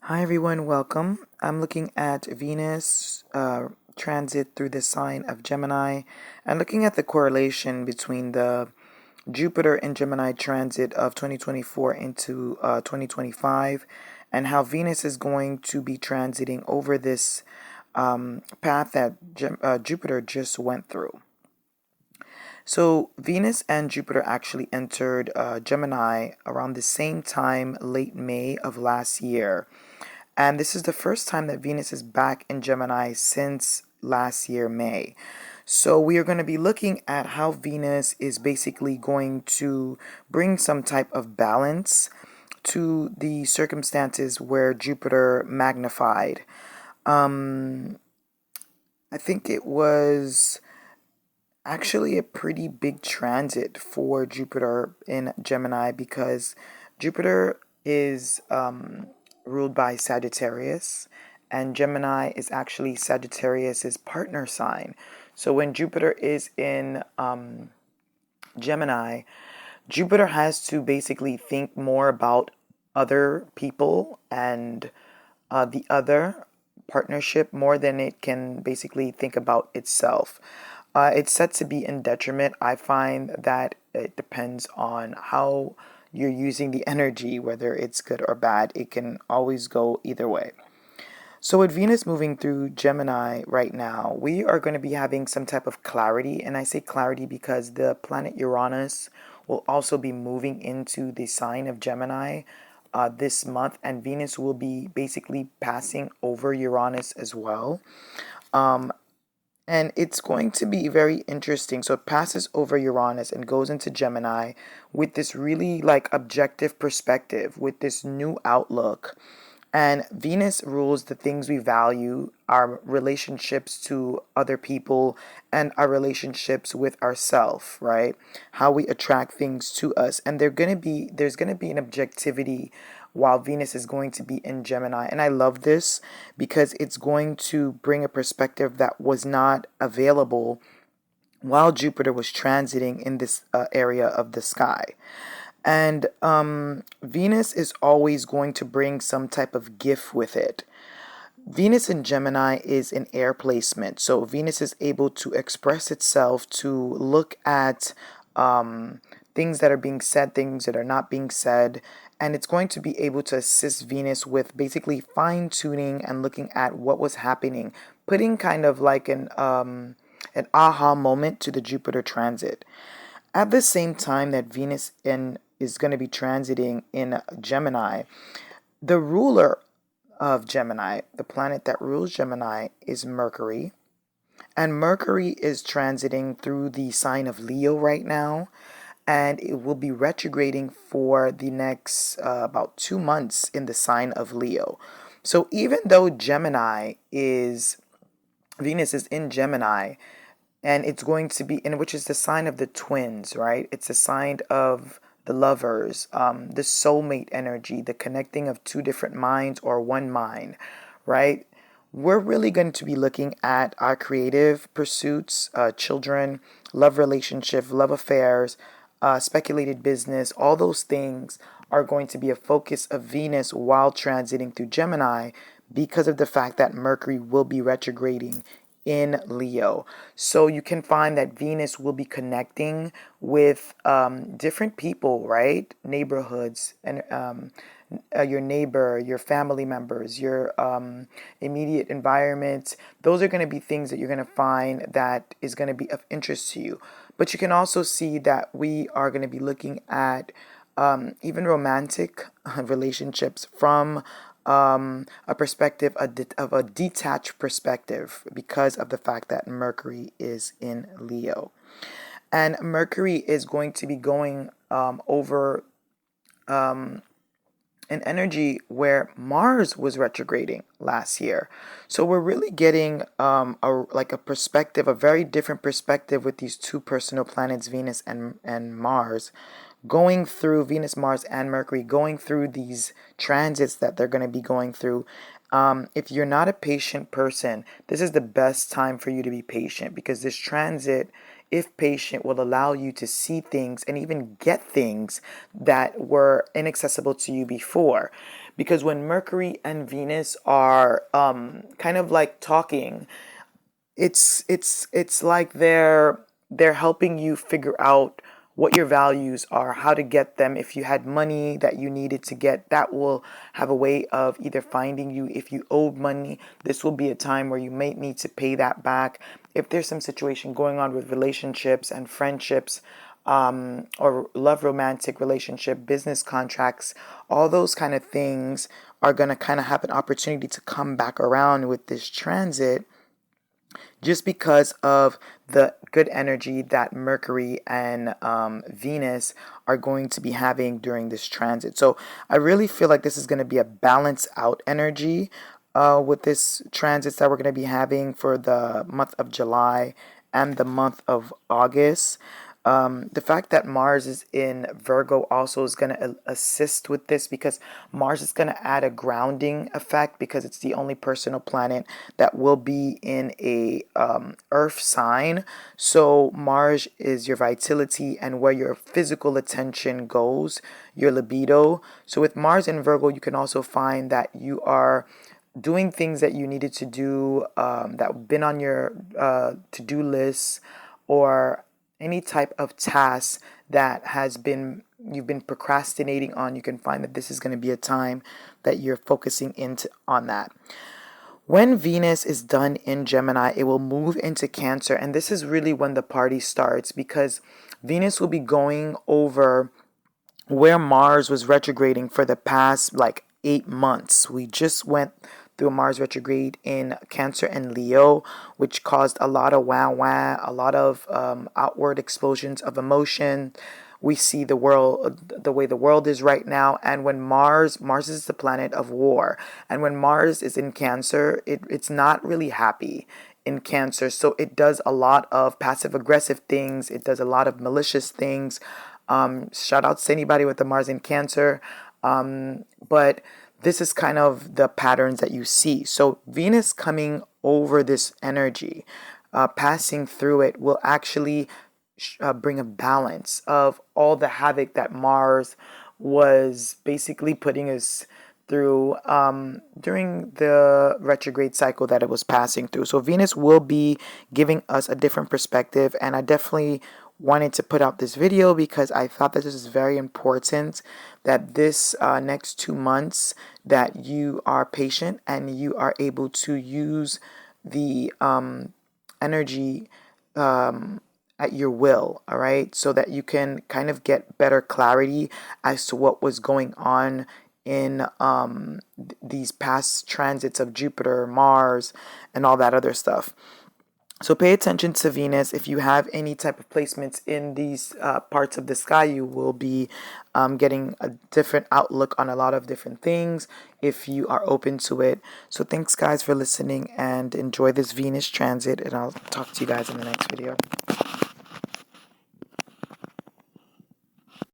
Hi everyone, welcome. I'm looking at Venus transit through the sign of Gemini and looking at the correlation between the Jupiter in Gemini transit of 2024 into 2025 and how Venus is going to be transiting over this path that Jupiter just went through. So Venus and Jupiter actually entered Gemini around the same time, late May of last year. And this is the first time that Venus is back in Gemini since last year, May. So we are going to be looking at how Venus is basically going to bring some type of balance to the circumstances where Jupiter magnified. Um, I think it was actually a pretty big transit for Jupiter in Gemini because Jupiter is ruled by Sagittarius, and Gemini is actually Sagittarius's partner sign. So when Jupiter is in Gemini, Jupiter has to basically think more about other people and the other partnership more than it can basically think about itself. It's said to be in detriment. I find that it depends on how you're using the energy, whether it's good or bad. It can always go either way. So, with Venus moving through Gemini right now, we are going to be having some type of clarity. And I say clarity because the planet Uranus will also be moving into the sign of Gemini this month, and Venus will be basically passing over Uranus as well. Um, and it's going to be very interesting. So it passes over Uranus and goes into Gemini with this really like objective perspective, with this new outlook. And Venus rules the things we value, our relationships to other people, and our relationships with ourselves, right? How we attract things to us. And there's gonna be an objectivity while Venus is going to be in Gemini. And I love this because it's going to bring a perspective that was not available while Jupiter was transiting in this area of the sky. And Venus is always going to bring some type of gift with it. Venus in Gemini is an air placement. So Venus is able to express itself to look at things that are being said, things that are not being said. And it's going to be able to assist Venus with basically fine tuning and looking at what was happening, putting kind of like an aha moment to the Jupiter transit. At the same time that Venus is going to be transiting in Gemini, the ruler of Gemini, the planet that rules Gemini, is Mercury. And Mercury is transiting through the sign of Leo right now. And it will be retrograding for the next about 2 months in the sign of Leo. So even though Venus is in Gemini, and it's going to be in which is the sign of the twins, right? It's a sign of the lovers, the soulmate energy, the connecting of two different minds or one mind, right? We're really going to be looking at our creative pursuits, children, love relationship, love affairs, speculated business. All those things are going to be a focus of Venus while transiting through Gemini because of the fact that Mercury will be retrograding in Leo. So you can find that Venus will be connecting with different people, right? Neighborhoods and your neighbor, your family members, your immediate environment. Those are going to be things that you're going to find that is going to be of interest to you. But you can also see that we are going to be looking at even romantic relationships from a perspective of a detached perspective because of the fact that Mercury is in Leo. And Mercury is going to be going over an energy where Mars was retrograding last year. So we're really getting a perspective, a very different perspective with these two personal planets, Venus and Mars, going through Venus, Mars, and Mercury, going through these transits that they're going to be going through. If you're not a patient person, this is the best time for you to be patient because this transit, if patient, will allow you to see things and even get things that were inaccessible to you before. because when Mercury and Venus are kind of like talking, it's like they're helping you figure out what your values are, how to get them. If you had money that you needed to get, that will have a way of either finding you. If you owed money, this will be a time where you may need to pay that back. If there's some situation going on with relationships and friendships, or love, romantic relationship, business contracts, all those kind of things are going to kind of have an opportunity to come back around with this transit, just because of the good energy that Mercury and Venus are going to be having during this transit. So I really feel like this is going to be a balance out energy with this transits that we're going to be having for the month of July and the month of August. The fact that Mars is in Virgo also is going to assist with this, because Mars is going to add a grounding effect, because it's the only personal planet that will be in a Earth sign. So Mars is your vitality and where your physical attention goes, your libido. So with Mars in Virgo, you can also find that you are doing things that you needed to do, that have been on your to-do list, or any type of task that you've been procrastinating on. You can find that this is going to be a time that you're focusing into on that. When Venus is done in Gemini, it will move into Cancer, and this is really when the party starts, because Venus will be going over where Mars was retrograding for the past like 8 months. We just went through Mars retrograde in Cancer and Leo, which caused a lot of wow, a lot of outward explosions of emotion. We see the world, the way the world is right now. And when Mars is the planet of war. And when Mars is in Cancer, it's not really happy in Cancer. So it does a lot of passive aggressive things. It does a lot of malicious things. Shout out to anybody with the Mars in Cancer. But this is kind of the patterns that you see. So Venus coming over this energy, passing through it, will actually bring a balance of all the havoc that Mars was basically putting us through during the retrograde cycle that it was passing through. So Venus will be giving us a different perspective, and I definitely wanted to put out this video because I thought that this is very important, that this next 2 months that you are patient and you are able to use the energy at your will, all right, so that you can kind of get better clarity as to what was going on in these past transits of Jupiter, Mars, and all that other stuff. So pay attention to Venus. If you have any type of placements in these parts of the sky, you will be getting a different outlook on a lot of different things if you are open to it. So thanks, guys, for listening, and enjoy this Venus transit, and I'll talk to you guys in the next video.